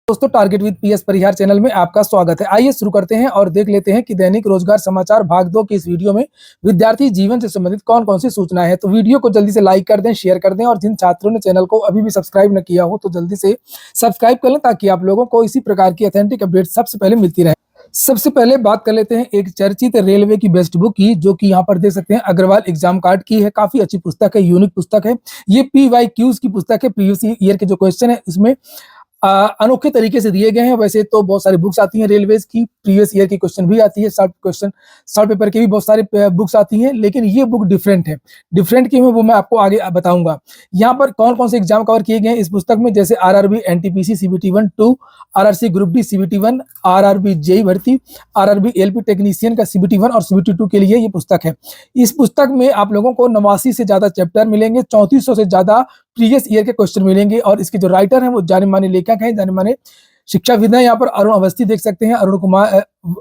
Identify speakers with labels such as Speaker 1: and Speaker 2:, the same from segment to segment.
Speaker 1: दोस्तों, target with PS Parihar channel में आपका स्वागत है। आइए शुरू करते हैं और देख लेते हैं कि दैनिक रोजगार समाचार भाग 2 की इस वीडियो में विद्यार्थी जीवन से संबंधित कौन कौन सी सूचनाएं हैं। तो वीडियो को जल्दी से लाइक कर दें, शेयर कर दें और जिन छात्रों ने चैनल को अभी भी सब्सक्राइब न किया हो तो जल्दी से सब्सक्राइब कर लें ताकि आप लोगों को इसी प्रकार की ऑथेंटिक अपडेट सबसे पहले मिलती रहे। सबसे पहले बात कर लेते हैं एक चर्चित रेलवे की बेस्ट बुक की, जो कि यहाँ पर देख सकते हैं अग्रवाल एग्जाम कार्ड की है। काफी अच्छी पुस्तक है, यूनिक पुस्तक है। ये PYQs की पुस्तक है। प्रीवियस ईयर के जो क्वेश्चन है इसमें अनोखे तरीके से दिए गए हैं। वैसे तो बहुत सारी बुक्स आती हैं रेलवेज की, प्रीवियस ईयर की क्वेश्चन भी आती है, शॉर्ट पेपर की भी बहुत सारी बुक्स आती हैं, लेकिन ये बुक डिफरेंट है। डिफरेंट क्यों है वो मैं आपको आगे बताऊंगा। यहाँ पर कौन कौन से एग्जाम कवर किए गए हैं इस पुस्तक में, जैसे RRB NTPC CBT 1 2, RRC group D CBT 1, RRB JEE भर्ती, RRB LP टेक्नीशियन का CBT 1 और CBT 2 के लिए ये पुस्तक है। इस पुस्तक में आप लोगों को 89 से ज्यादा चैप्टर मिलेंगे, 3400 से ज्यादा प्रीवियस ईयर के क्वेश्चन मिलेंगे और इसके जो राइटर हैं वो जाने माने लेखक हैं, जाने माने शिक्षाविद हैं। यहाँ पर अरुण अवस्थी देख सकते हैं,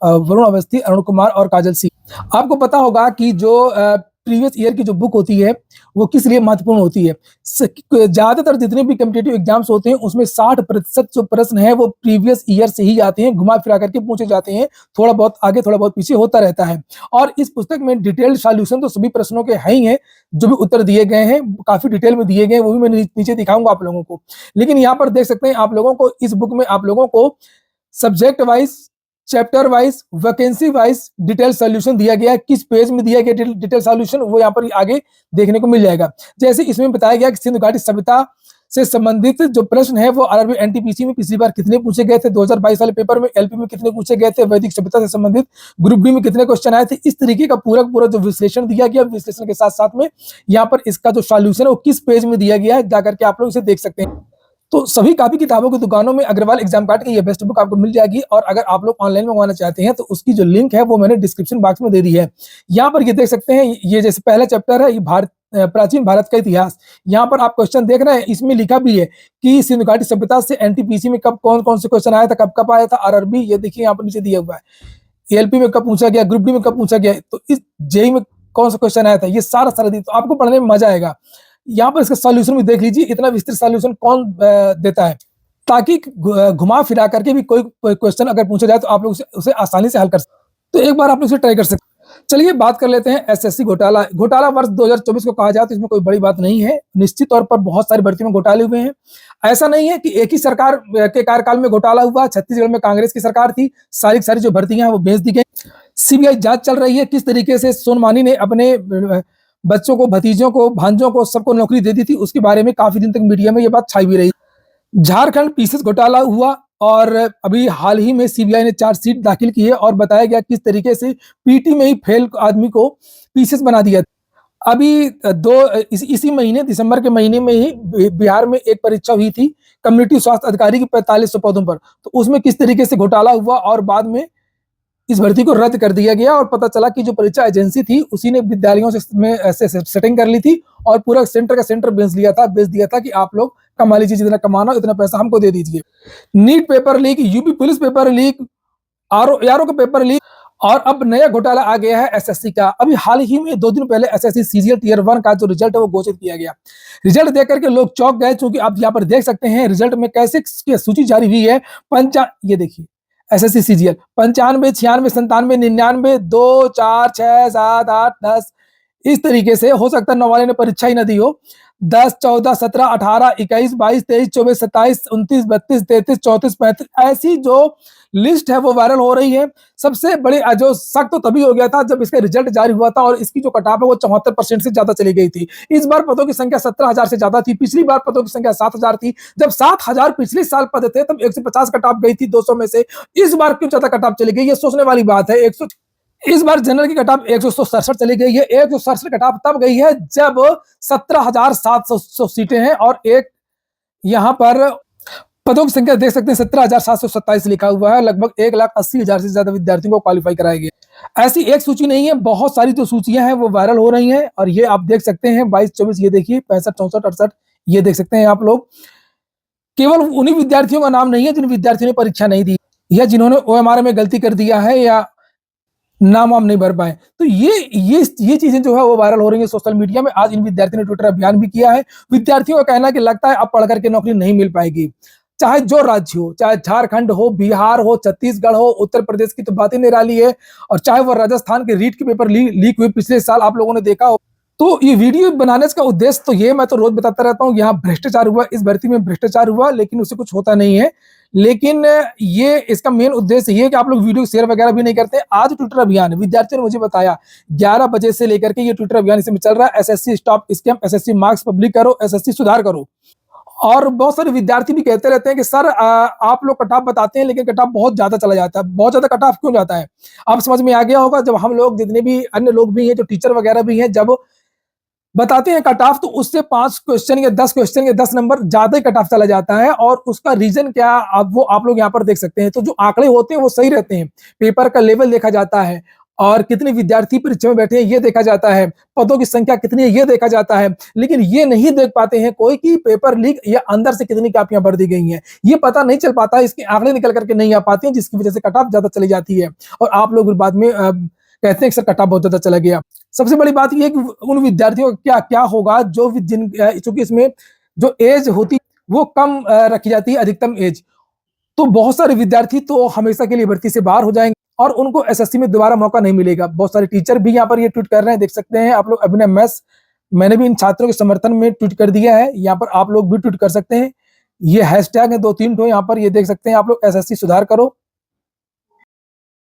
Speaker 1: वरुण अवस्थी, अरुण कुमार और काजल सिंह। आपको पता होगा कि जो प्रीवियस ईयर की जो बुक होती है वो किस लिए महत्वपूर्ण होती है। ज्यादातर जितने भी कॉम्पिटिटिव एग्जाम्स होते हैं उसमें 60% जो प्रश्न है वो प्रीवियस ईयर से ही आते हैं, घुमा फिरा करके पूछे जाते हैं, थोड़ा बहुत आगे थोड़ा बहुत पीछे होता रहता है। और इस पुस्तक में डिटेल्ड सॉल्यूशन तो सभी प्रश्नों के हैं ही हैं, जो भी उत्तर दिए गए हैं काफी डिटेल में दिए गए हैं, वो भी मैं नीचे दिखाऊंगा आप लोगों को। लेकिन यहाँ पर देख सकते हैं आप लोगों को इस बुक में आप लोगों को subject wise, chapter wise, vacancy wise detail solution दिया गया है। किस पेज में दिया गया डिटेल सॉल्यूशन वो यहाँ पर आगे देखने को मिल जाएगा। जैसे इसमें बताया गया कि सिंधु घाटी सभ्यता से संबंधित जो प्रश्न है वो RRB NTPC में पिछली बार कितने पूछे गए थे, 2022 वाले पेपर में LP में कितने पूछे गए थे, वैदिक सभ्यता से संबंधित ग्रुप डी में कितने क्वेश्चन आए थे, इस तरीके का पूरा जो विश्लेषण दिया गया। विश्लेषण के साथ साथ में यहाँ पर इसका जो सॉल्यूशन है वो किस पेज में दिया गया है, जाकर के आप लोग इसे देख सकते हैं। तो सभी कापी किताबों की दुकानों में अग्रवाल एग्जाम कार्ड की ये बेस्ट बुक आपको मिल जाएगी। और अगर आप लोग ऑनलाइन मंगवाना चाहते हैं तो उसकी जो लिंक है वो मैंने डिस्क्रिप्शन बॉक्स में दे दी है। यहाँ पर ये देख सकते हैं, ये जैसे पहला चैप्टर है ये प्राचीन भारत का इतिहास। यहाँ पर आप क्वेश्चन देख रहे हैं, इसमें लिखा भी है कि सिंधु घाटी सभ्यता से NTPC में कब कौन कौन से क्वेश्चन आया था, कब कब आया था। RRB ये देखिए यहाँ पर नीचे दिया हुआ है, LP में कब पूछा गया, ग्रुप डी में कब पूछा गया, तो इस JEE में कौन सा क्वेश्चन आया था, ये सारा दी, तो आपको पढ़ने में मजा आएगा। यहाँ पर इसका सॉल्यूशन भी देख लीजिए, इतना विस्तृत सॉल्यूशन कौन देता है, ताकि घुमा फिरा करके भी कोई क्वेश्चन अगर पूछा जाए तो आप लोग उसे आसानी से हल कर सकते। तो एक बार आप लोग इसे ट्राई कर सकते। चलिए बात कर लेते हैं SSC घोटाला वर्ष 2024 को कहा जाए तो इसमें कोई बड़ी बात नहीं है। निश्चित तौर पर बहुत सारी भर्तियों में घोटाले हुए हैं। ऐसा नहीं है कि एक ही सरकार के कार्यकाल में घोटाला हुआ। छत्तीसगढ़ में कांग्रेस की सरकार थी, सारी जो भर्तियां हैं वो बेच दी गई। CBI जांच चल रही है किस तरीके से सोनमानी ने अपने बच्चों को, भतीजों को, भांजों को, सबको नौकरी दे दी थी। उसके बारे में काफी दिन तक मीडिया में ये बात छाई भी रही। झारखंड पीसीएस घोटाला हुआ और अभी हाल ही में CBI ने चार्जशीट दाखिल की है और बताया गया किस तरीके से PT में ही फेल आदमी को पीसीएस बना दिया। अभी इसी महीने दिसंबर के महीने में ही बिहार में एक परीक्षा हुई थी कम्युनिटी स्वास्थ्य अधिकारी की 4500 पदों पर, तो उसमें किस तरीके से घोटाला हुआ और बाद में इस भर्ती को रद्द कर दिया गया और पता चला कि जो परीक्षा एजेंसी थी उसी ने विद्यालयों से सेटिंग कर ली थी और पूरा सेंटर का सेंटर बेच दिया था कि आप लोग कमा लीजिए, जितना कमाना इतना पैसा हमको दे दीजिए। NEET paper leak, UP police paper leak, ARO का पेपर लीक और अब नया घोटाला आ गया है SSC का। अभी हाल ही में 2 दिन पहले SSC CGL Tier 1 का जो रिजल्ट है वो घोषित किया गया। रिजल्ट देख करके लोग चौंक गए, क्योंकि आप यहाँ पर देख सकते हैं रिजल्ट में कैसे सूची जारी हुई है। ये देखिए SSC CGL 95, 96, 97, 99, 2, 4, 6, 7, 8, 10 इस तरीके से। हो सकता है 9 वाले ने परीक्षा ही ना दी हो। 10, 14, 17, 18, 21, 22, 23, 24, 27, 29, 32, 33, 34, 35 ऐसी जो लिस्ट है वो वायरल हो रही है। सबसे बड़ी जो शक तो तभी हो गया था जब इसका रिजल्ट जारी हुआ था और इसकी जो कट ऑफ है वो 74% से ज्यादा चली गई थी। इस बार पदों की संख्या 17,000 से ज्यादा थी। पिछली बार पदों की संख्या 7,000 थी। जब 7,000 पिछले साल पद थे तब 150 कट ऑफ गई थी 200 में से। इस बार क्यों ज्यादा कट ऑफ चली गई, ये सोचने वाली बात है। इस बार जनरल की कट ऑफ 167 चली गई है। 167 कट ऑफ तब गई है जब 17,700 सीटें हैं और एक यहाँ पर पदों की संख्या देख सकते हैं 17,727 लिखा हुआ है। लगभग 1,80,000 से ज्यादा विद्यार्थियों को क्वालिफाई कराया गया। ऐसी एक सूची नहीं है, बहुत सारी जो सूचियां हैं वो वायरल हो रही हैं और ये आप देख सकते हैं 22, 24, ये देखिए 65, 64, 68 ये देख सकते हैं आप लोग। केवल उन्हीं विद्यार्थियों का नाम नहीं है जिन विद्यार्थियों ने परीक्षा नहीं दी या जिन्होंने OMR में गलती कर दिया है या नाम वाम नहीं भर पाए। तो ये चीजें जो है वो वायरल हो रही है सोशल मीडिया में। आज इन विद्यार्थियों ने ट्विटर अभियान भी किया है। विद्यार्थियों का कहना है कि लगता है अब पढ़ करके नौकरी नहीं मिल पाएगी। चाहे जो राज्य हो, चाहे झारखंड हो, बिहार हो, छत्तीसगढ़ हो, उत्तर प्रदेश की तो बात ही निराली है, और चाहे वो राजस्थान के रीट के पेपर लीक हुए पिछले साल, आप लोगों ने देखा हो। तो ये वीडियो बनाने का उद्देश्य तो ये, मैं तो रोज बताता रहता हूँ, यहाँ भ्रष्टाचार हुआ, इस भर्ती में भ्रष्टाचार हुआ, लेकिन उससे कुछ होता नहीं है। लेकिन ये इसका मेन उद्देश्य ये है कि आप लोग वीडियो शेयर वगैरह भी नहीं करते। आज ट्विटर अभियान विद्यार्थियों ने मुझे बताया 11 बजे से लेकर के ये ट्विटर अभियान इसमें चल रहा है। SSC stop scam, SSC marks public करो, एसएससी सुधार करो। और बहुत सारे विद्यार्थी भी कहते रहते हैं कि सर आप लोग कट ऑफ बताते हैं, लेकिन कट ऑफ बहुत ज्यादा चला जाता है। बहुत ज्यादा कट ऑफ क्यों जाता है, आप समझ में आ गया होगा। जब हम लोग, जितने भी अन्य लोग भी हैं, जो टीचर वगैरह भी हैं, जब बताते हैं कट ऑफ, तो उससे 5 क्वेश्चन या 10 क्वेश्चन या 10 नंबर ज्यादा ही कट ऑफ चला जाता है। और उसका रीजन क्या, अब वो आप लोग यहाँ पर देख सकते हैं। तो जो आंकड़े होते हैं वो सही रहते हैं, पेपर का लेवल देखा जाता है, और कितने विद्यार्थी परीक्षा में बैठे हैं ये देखा जाता है, पदों की संख्या कितनी है ये देखा जाता है। लेकिन ये नहीं देख पाते हैं कोई कि पेपर लीक या अंदर से कितनी कापियां भर दी गई हैं, ये पता नहीं चल पाता है। इसके आंकड़े निकल करके नहीं आ पाते हैं, जिसकी वजह से कट ऑफ ज्यादा चली जाती है। और आप लोग बाद में कहते हैं कि सर कट ऑफ बहुत ज्यादा चला गया। सबसे बड़ी बात यह है कि उन विद्यार्थियों का क्या क्या होगा जो चूंकि इसमें जो एज होती वो कम रखी जाती है, अधिकतम एज। तो बहुत सारे विद्यार्थी तो हमेशा के लिए भर्ती से बाहर हो जाएंगे और उनको एसएससी में दोबारा मौका नहीं मिलेगा। बहुत सारे टीचर भी यहाँ पर ये ट्वीट कर रहे हैं, देख सकते हैं आप लोग। अभिनय मैस, मैंने भी इन छात्रों के समर्थन में ट्वीट कर दिया है, यहाँ पर आप लोग भी ट्वीट कर सकते हैं। ये हैशटैग है 2-3 ठो यहाँ पर, ये देख सकते हैं आप लोग, एसएससी सुधार करो।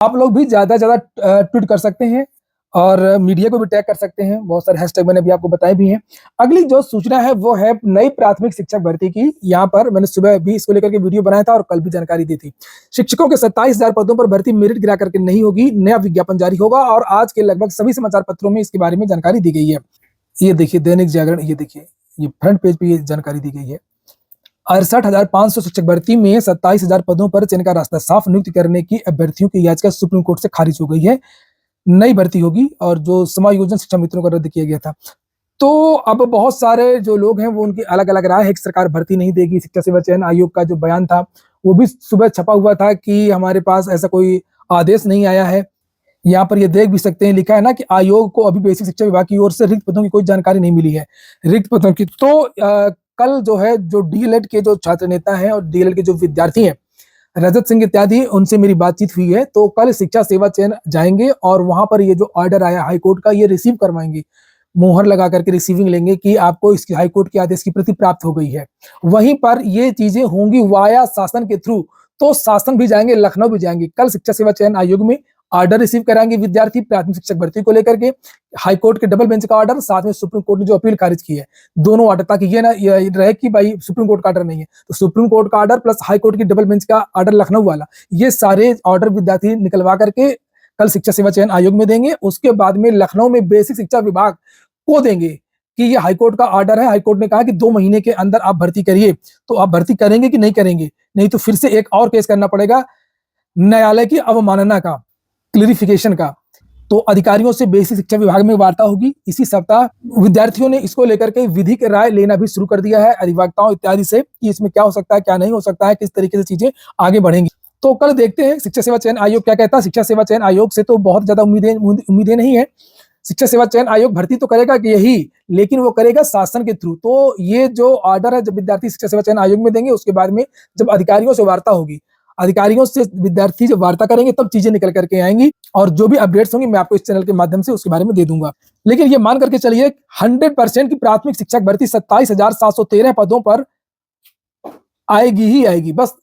Speaker 1: आप लोग भी ज्यादा से ज्यादा ट्वीट कर सकते हैं और मीडिया को भी टैग कर सकते हैं। बहुत सारे हैशटैग मैंने भी आपको बताए भी हैं। अगली जो सूचना है वो है नई प्राथमिक शिक्षक भर्ती की। यहाँ पर मैंने सुबह भी इसको लेकर के वीडियो बनाया था और कल भी जानकारी दी थी। शिक्षकों के 27,000 पदों पर भर्ती मेरिट गिरा करके नहीं होगी, नया विज्ञापन जारी होगा। और आज के लगभग सभी समाचार पत्रों में इसके बारे में जानकारी दी गई है। ये देखिए दैनिक जागरण, ये देखिए ये फ्रंट पेज पे ये जानकारी दी गई है। 68,500 शिक्षक भर्ती में 27,000 पदों पर चयन का रास्ता साफ, नियुक्ति करने की अभ्यर्थियों की याचिका सुप्रीम कोर्ट से खारिज हो गई है। नई भर्ती होगी और जो समायोजन शिक्षा मित्रों का रद्द किया गया था। तो अब बहुत सारे जो लोग हैं वो उनकी अलग अलग राय है कि सरकार भर्ती नहीं देगी। शिक्षा सेवा चयन आयोग का जो बयान था वो भी सुबह छपा हुआ था कि हमारे पास ऐसा कोई आदेश नहीं आया है। यहाँ पर ये देख भी सकते हैं, लिखा है ना कि आयोग को अभी बेसिक शिक्षा विभाग की ओर से रिक्त पदों की कोई जानकारी नहीं मिली है। रिक्त पदों की तो कल जो है, जो डीएलएड के जो छात्र नेता हैं और डीएलएड के जो विद्यार्थी हैं, रजत सिंह इत्यादि, उनसे मेरी बातचीत हुई है। तो कल शिक्षा सेवा चयन जाएंगे और वहां पर ये जो ऑर्डर आया हाईकोर्ट का, ये रिसीव करवाएंगे, मोहर लगा करके रिसीविंग लेंगे कि आपको इसकी हाईकोर्ट के आदेश की प्रति प्राप्त हो गई है। वहीं पर ये चीजें होंगी वाया शासन के थ्रू, तो शासन भी जाएंगे, लखनऊ भी जाएंगे। कल शिक्षा सेवा चयन आयोग में ऑर्डर रिसीव कराएंगे विद्यार्थी प्राथमिक शिक्षक भर्ती को लेकर के, हाईकोर्ट के डबल बेंच का ऑर्डर, साथ में सुप्रीम कोर्ट ने जो अपील खारिज की है, दोनों ऑर्डर, ताकि ये ना ये रहे कि भाई सुप्रीम कोर्ट का ऑर्डर नहीं है। तो सुप्रीम कोर्ट का ऑर्डर प्लस हाईकोर्ट की डबल बेंच का ऑर्डर लखनऊ वाला, ये सारे ऑर्डर विद्यार्थी निकलवा करके कल शिक्षा सेवा चयन आयोग में देंगे। उसके बाद में लखनऊ में बेसिक शिक्षा विभाग को देंगे कि ये हाईकोर्ट का ऑर्डर है। हाईकोर्ट ने कहा कि 2 महीने के अंदर आप भर्ती करिए। तो आप भर्ती करेंगे कि नहीं करेंगे, नहीं तो फिर से एक और केस करना पड़ेगा न्यायालय की अवमानना का, क्लियरिफिकेशन का। तो अधिकारियों से बेसिक शिक्षा विभाग में वार्ता होगी इसी सप्ताह। विद्यार्थियों ने इसको लेकर के विधिक राय लेना भी शुरू कर दिया है अधिवक्ताओं इत्यादि से कि इसमें क्या हो सकता है, क्या नहीं हो सकता है, किस तरीके से चीजें आगे बढ़ेंगी। तो कल देखते हैं शिक्षा सेवा चयन आयोग क्या कहता है। शिक्षा सेवा चयन आयोग से तो बहुत ज्यादा उम्मीदें नहीं है। शिक्षा सेवा चयन आयोग भर्ती तो करेगा कि यही, लेकिन वो करेगा शासन के थ्रू। तो ये जो ऑर्डर है जब विद्यार्थी शिक्षा सेवा चयन आयोग में देंगे, उसके बाद में जब अधिकारियों से वार्ता होगी, अधिकारियों से विद्यार्थी जब वार्ता करेंगे, तब चीजें निकल करके आएंगी। और जो भी अपडेट्स होंगी मैं आपको इस चैनल के माध्यम से उसके बारे में दे दूंगा। लेकिन ये मान करके चलिए 100% की प्राथमिक शिक्षक भर्ती 27,713 पदों पर आएगी ही आएगी। बस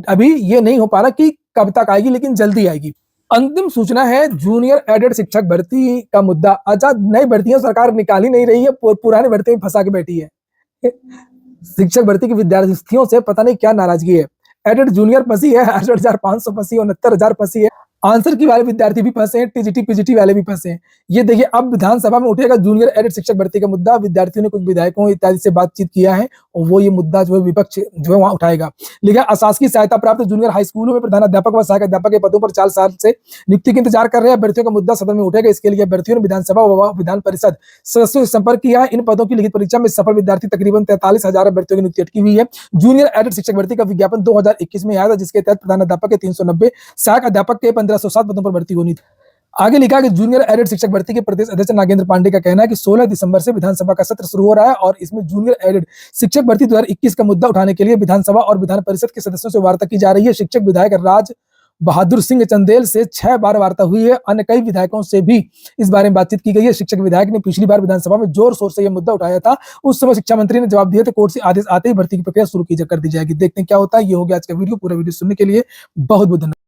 Speaker 1: अभी ये नहीं हो पा रहा कि कब तक आएगी, लेकिन जल्दी आएगी। अंतिम सूचना है जूनियर एडेड शिक्षक भर्ती का मुद्दा। अच्छा, नई भर्तियां सरकार निकाल ही नहीं रही है, पुराने भर्ती में फंसा के बैठी है। शिक्षक भर्ती के विद्यार्थियों से पता नहीं क्या नाराजगी है। एडेड जूनियर फंसी है, 68,500 फंसी, 69,000 फंसी है। आंसर की वाले विद्यार्थी भी फंसे हैं, टीजीटी पीजीटी वाले भी फंसे हैं। ये देखिए अब विधानसभा में उठेगा जूनियर एडेड शिक्षक भर्ती का मुद्दा। विद्यार्थियों ने कुछ विधायकों इत्यादि से बातचीत किया है और वो ये मुद्दा जो है विपक्ष जो है वहां उठाएगा। लेकिन अशासकीय सहायता प्राप्त जूनियर हाई स्कूलों में प्रधानाध्यापक व सहायक अध्यापक के पदों पर 4 साल से नियुक्ति का इंतजार कर रहे हैं अभ्यर्थियों का मुद्दा सदन में उठेगा। इसके लिए अभ्यर्थियों ने विधानसभा व विधान परिषद सदस्यों से संपर्क किया है। इन पदों की लिखित परीक्षा में सफल विद्यार्थी तकरीबन 43,000 अभ्यर्थियों की नियुक्ति अटकी हुई है। जूनियर एडेड शिक्षक भर्ती का विज्ञापन 2021 में आया था, जिसके तहत प्रधानाध्यापक के 390, सहायक अध्यापक के 1507 पदों पर भर्ती होनी थी। आगे लिखा कि जूनियर एडेड शिक्षक भर्ती के प्रदेश अध्यक्ष नागेंद्र पांडे का कहना है कि 16 दिसंबर से विधानसभा का सत्र शुरू हो रहा है और इसमें जूनियर एडेड शिक्षक भर्ती 2021 का मुद्दा उठाने के लिए विधानसभा और विधान परिषद के सदस्यों से वार्ता की जा रही है। शिक्षक विधायक राज बहादुर सिंह चंदेल से 6 बार वार्ता हुई है। अन्य कई विधायकों से भी इस बारे में बातचीत की गई है। शिक्षक विधायक ने पिछली बार विधानसभा में जोर शोर से यह मुद्दा उठाया था। उस समय शिक्षा मंत्री ने जवाब दिया था कोर्ट से आदेश आते ही भर्ती की प्रक्रिया शुरू कर दी जाएगी। देखते हैं क्या होता है। ये हो गया आज का वीडियो। पूरा वीडियो सुनने के लिए बहुत बहुत धन्यवाद।